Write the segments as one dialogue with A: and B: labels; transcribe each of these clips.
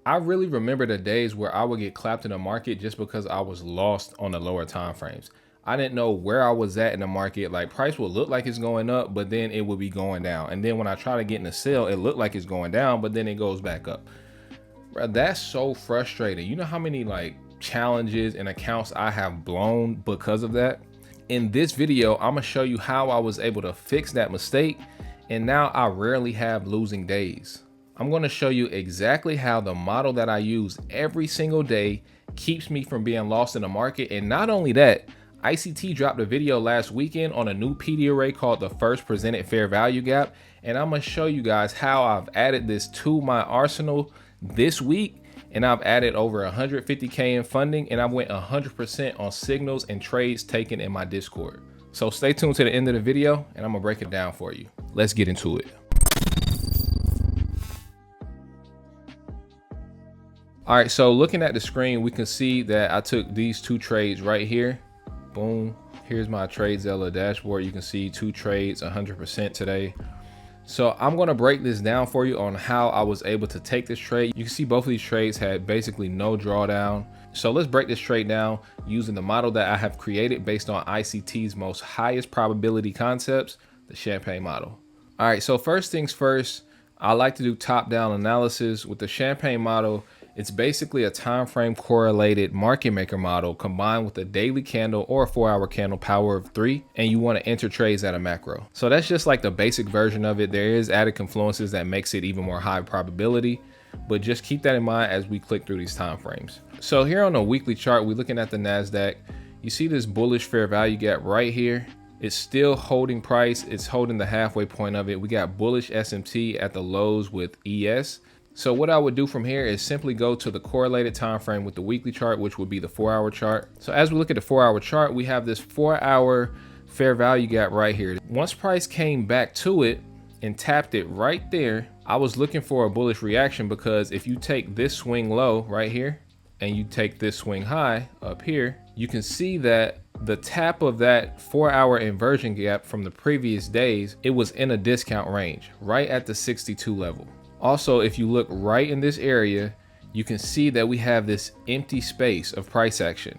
A: I really remember the days where I would get clapped in the market just because I was lost on the lower time frames. I didn't know where I was at in the market. Like price would look like it's going up, but then it would be going down. And then when I try to get in the sell, it looked like it's going down, but then it goes back up. Bro, that's so frustrating. You know how many like challenges and accounts I have blown because of that? In this video, I'm gonna show you how I was able to fix that mistake, and now I rarely have losing days. I'm gonna show you exactly how the model that I use every single day keeps me from being lost in the market. And not only that, ICT dropped a video last weekend on a new PD array called the first presented fair value gap. And I'm gonna show you guys how I've added this to my arsenal this week. And I've added over 150K in funding, and I went 100% on signals and trades taken in my Discord. So stay tuned to the end of the video and I'm gonna break it down for you. Let's get into it. All right, so looking at the screen, we can see that I took these two trades right here. Boom, here's my TradeZella dashboard. You can see two trades, 100% today. So I'm gonna break this down for you on how I was able to take this trade. You can see both of these trades had basically no drawdown. So let's break this trade down using the model that I have created based on ICT's most highest probability concepts, the Champagne model. All right, so first things first, I like to do top-down analysis. With the Champagne model, it's basically a time frame correlated market maker model combined with a daily candle or a 4-hour candle power of 3, and you want to enter trades at a macro. So that's just like the basic version of it. There is added confluences that makes it even more high probability, but just keep that in mind as we click through these time frames. So here on the weekly chart, we're looking at the NASDAQ. You see this bullish fair value gap right here. It's still holding price. It's holding the halfway point of it. We got bullish SMT at the lows with ES. So what I would do from here is simply go to the correlated time frame with the weekly chart, which would be the 4-hour chart. So as we look at the 4-hour chart, we have this 4-hour fair value gap right here. Once price came back to it and tapped it right there, I was looking for a bullish reaction, because if you take this swing low right here and you take this swing high up here, you can see that the tap of that 4-hour inversion gap from the previous days, it was in a discount range right at the 62 level. Also, if you look right in this area, you can see that we have this empty space of price action.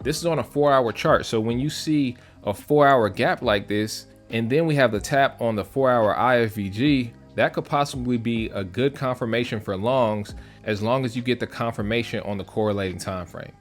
A: This is on a 4-hour chart. So when you see a 4-hour gap like this, and then we have the tap on the 4-hour IFVG, that could possibly be a good confirmation for longs, as long as you get the confirmation on the correlating time frame.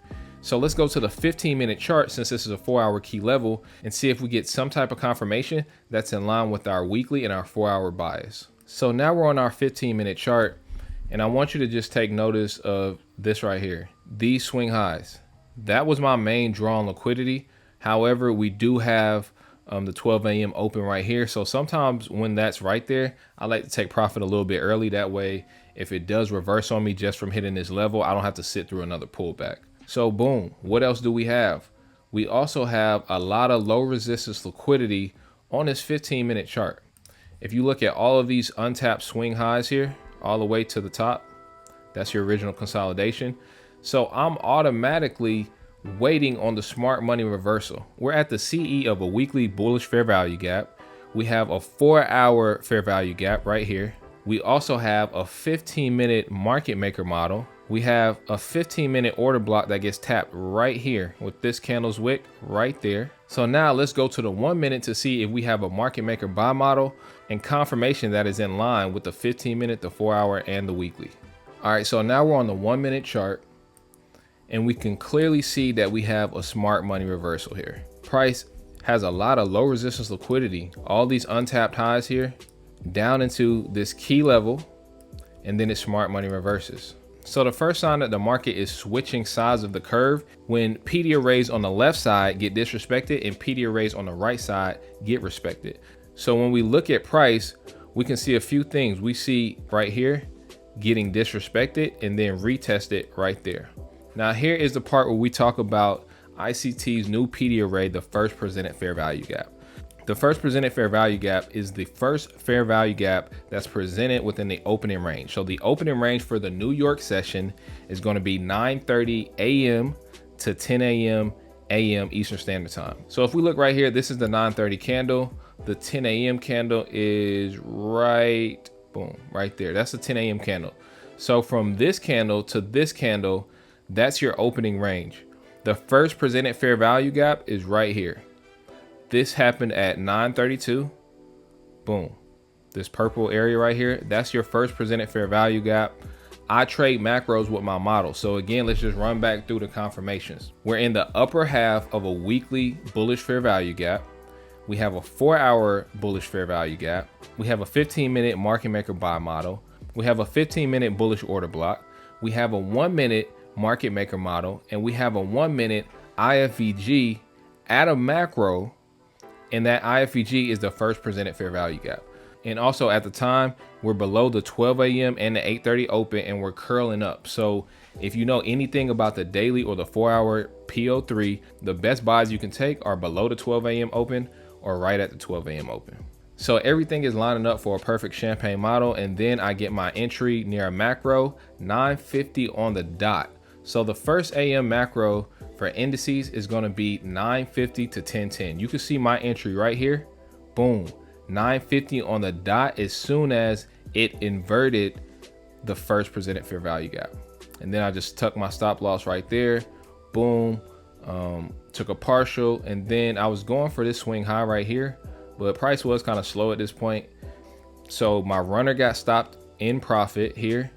A: So let's go to the 15-minute chart, since this is a 4-hour key level, and see if we get some type of confirmation that's in line with our weekly and our 4-hour bias. So now we're on our 15-minute chart, and I want you to just take notice of this right here. These swing highs, that was my main draw on liquidity. However, we do have the 12 a.m. open right here. So sometimes when that's right there, I like to take profit a little bit early. That way, if it does reverse on me just from hitting this level, I don't have to sit through another pullback. So boom, what else do we have? We also have a lot of low resistance liquidity on this 15-minute chart. If you look at all of these untapped swing highs here, all the way to the top, that's your original consolidation. So I'm automatically waiting on the smart money reversal. We're at the CE of a weekly bullish fair value gap. We have a 4-hour fair value gap right here. We also have a 15-minute market maker model. We have a 15-minute order block that gets tapped right here with this candle's wick right there. So now let's go to the 1 minute to see if we have a market maker buy model and confirmation that is in line with the 15-minute, the 4-hour, and the weekly. All right, so now we're on the 1 minute chart, and we can clearly see that we have a smart money reversal here. Price has a lot of low resistance liquidity, all these untapped highs here, down into this key level, and then its smart money reverses. So the first sign that the market is switching sides of the curve, when PD arrays on the left side get disrespected and PD arrays on the right side get respected. So when we look at price, we can see a few things. We see right here getting disrespected and then retested right there. Now here is the part where we talk about ICT's new PD array, the first presented fair value gap. The first presented fair value gap is the first fair value gap that's presented within the opening range. So the opening range for the New York session is going to be 9:30 a.m. to 10 a.m. Eastern Standard Time. So if we look right here, this is the 9:30 candle. The 10 a.m. candle is right, boom, right there. That's the 10 a.m. candle. So from this candle to this candle, that's your opening range. The first presented fair value gap is right here. This happened at 9:32. Boom. This purple area right here, that's your first presented fair value gap. I trade macros with my model. So again, let's just run back through the confirmations. We're in the upper half of a weekly bullish fair value gap. We have a 4-hour bullish fair value gap. We have a 15-minute market maker buy model. We have a 15-minute bullish order block. We have a 1-minute market maker model, and we have a 1-minute IFVG at a macro, and that IFVG is the first presented fair value gap. And also at the time, we're below the 12 a.m. and the 8:30 open, and we're curling up. So if you know anything about the daily or the 4-hour PO3, the best buys you can take are below the 12 a.m. open or right at the 12 a.m. open. So everything is lining up for a perfect champagne model. And then I get my entry near a macro, 9:50 on the dot. So the first AM macro for indices is going to be 9:50 to 10:10. You can see my entry right here. Boom, 9:50 on the dot as soon as it inverted the first presented fair value gap. And then I just tuck my stop loss right there. Boom, took a partial, and then I was going for this swing high right here, but price was kind of slow at this point. So my runner got stopped in profit here.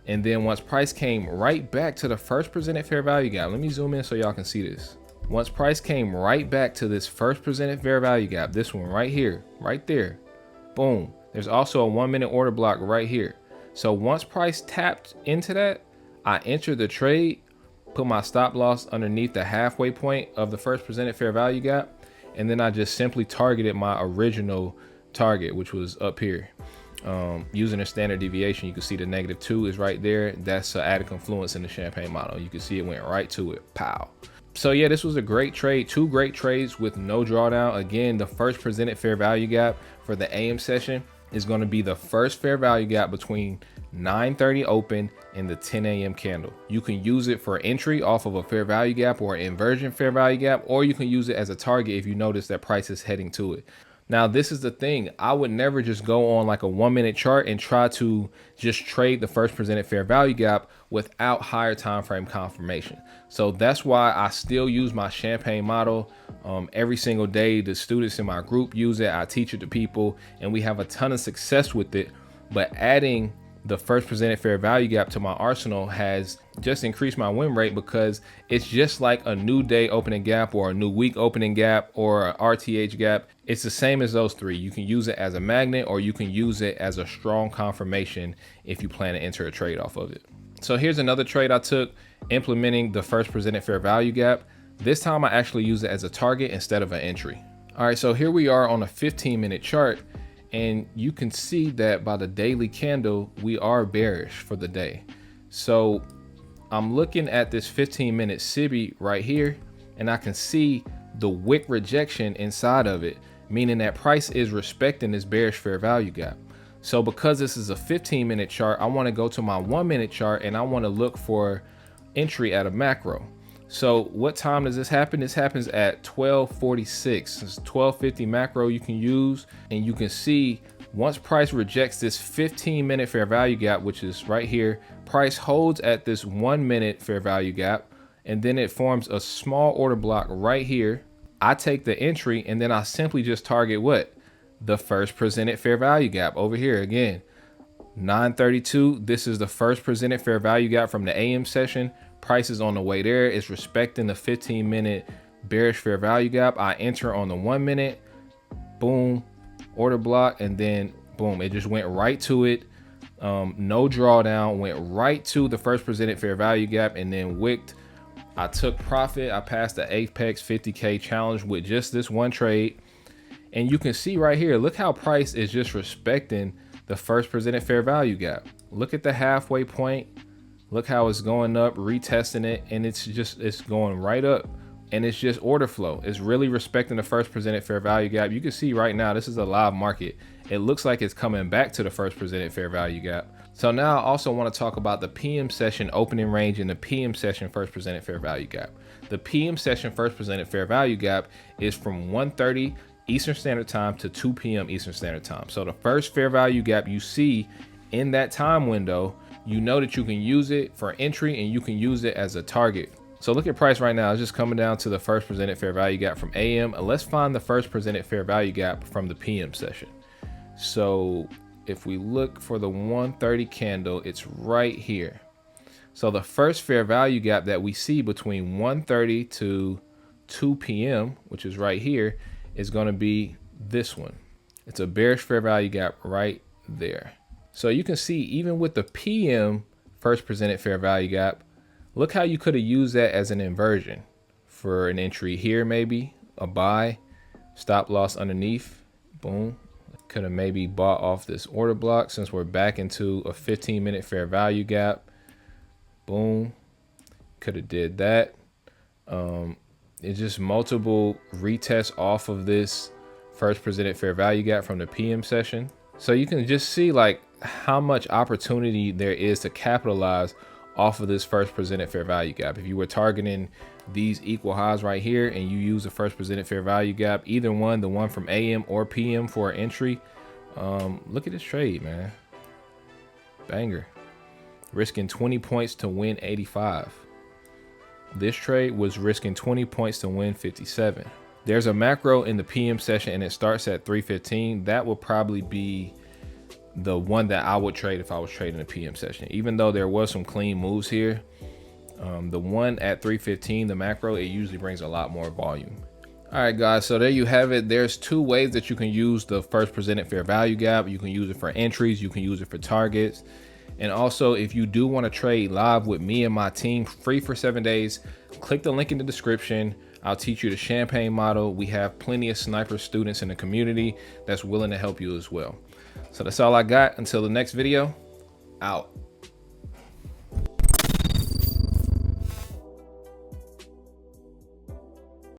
A: And then once price came right back to the first presented fair value gap, let me zoom in so y'all can see this. Once price came right back to this first presented fair value gap, this one right here, right there, boom. There's also a 1-minute order block right here. So once price tapped into that, I entered the trade, put my stop loss underneath the halfway point of the first presented fair value gap, and then I just simply targeted my original target, which was up here. Using a standard deviation, you can see the -2 is right there. That's added confluence in the champagne model. You can see it went right to it. Pow. So yeah, this was a great trade. 2 great trades with no drawdown. Again, the first presented fair value gap for the AM session is going to be the first fair value gap between 9:30 open and the 10 a.m. candle. You can use it for entry off of a fair value gap or inversion fair value gap, or you can use it as a target if you notice that price is heading to it. Now, this is the thing. I would never just go on like a 1-minute chart and try to just trade the first presented fair value gap without higher time frame confirmation. So that's why I still use my champagne model every single day. The students in my group use it. I teach it to people, and we have a ton of success with it. But adding the first presented fair value gap to my arsenal has just increased my win rate, because it's just like a new day opening gap or a new week opening gap or a RTH gap. It's the same as those 3. You can use it as a magnet, or you can use it as a strong confirmation if you plan to enter a trade off of it. So here's another trade I took implementing the first presented fair value gap. This time I actually use it as a target instead of an entry. All right, so here we are on a 15-minute chart. And you can see that by the daily candle, we are bearish for the day. So I'm looking at this 15-minute SIBI right here, and I can see the wick rejection inside of it, meaning that price is respecting this bearish fair value gap. So because this is a 15-minute chart, I want to go to my 1-minute chart, and I want to look for entry at a macro. So what time does this happen? This happens at 12:46. It's 12:50 macro you can use, and you can see once price rejects this 15-minute fair value gap, which is right here, price holds at this 1-minute fair value gap, and then it forms a small order block right here. I take the entry, and then I simply just target what? The first presented fair value gap over here. Again, 9:32. This is the first presented fair value gap from the AM session. Price is on the way there. It's respecting the 15-minute bearish fair value gap. I enter on the 1-minute, boom, order block, and then boom, it just went right to it. No drawdown, went right to the first presented fair value gap, and then wicked. I took profit. I passed the Apex 50K challenge with just this one trade. And you can see right here, look how price is just respecting the first presented fair value gap. Look at the halfway point. Look how it's going up, retesting it, and it's going right up, and it's just order flow. It's really respecting the first presented fair value gap. You can see right now, this is a live market. It looks like it's coming back to the first presented fair value gap. So now I also want to talk about the PM session opening range and the PM session first presented fair value gap. The PM session first presented fair value gap is from 1:30 Eastern Standard Time to 2 p.m. Eastern Standard Time. So the first fair value gap you see in that time window you know that you can use it for entry and you can use it as a target. So look at price right now. It's just coming down to the first presented fair value gap from AM. And let's find the first presented fair value gap from the PM session. So if we look for the 130 candle, it's right here. So the first fair value gap that we see between 1:30 to 2 p.m., which is right here, is going to be this one. It's a bearish fair value gap right there. So you can see even with the PM first presented fair value gap, look how you could have used that as an inversion for an entry here, maybe a buy, stop loss underneath, boom. Could have maybe bought off this order block since we're back into a 15-minute fair value gap. Boom, could have did that. It's just multiple retests off of this first presented fair value gap from the PM session. So you can just see like how much opportunity there is to capitalize off of this first presented fair value gap. If you were targeting these equal highs right here and you use the first presented fair value gap, either one, the one from AM or PM for an entry, look at this trade, man. Banger. Risking 20 points to win 85. This trade was risking 20 points to win 57. There's a macro in the PM session and it starts at 3:15. That will probably be the one that I would trade if I was trading the PM session. Even though there was some clean moves here, the one at 3:15, the macro, it usually brings a lot more volume. All right, guys, so there you have it. There's two ways that you can use the first presented fair value gap. You can use it for entries, you can use it for targets. And also, if you do want to trade live with me and my team, free for 7 days, click the link in the description. I'll teach you the champagne model. We have plenty of sniper students in the community that's willing to help you as well. So that's all I got. Until the next video, out.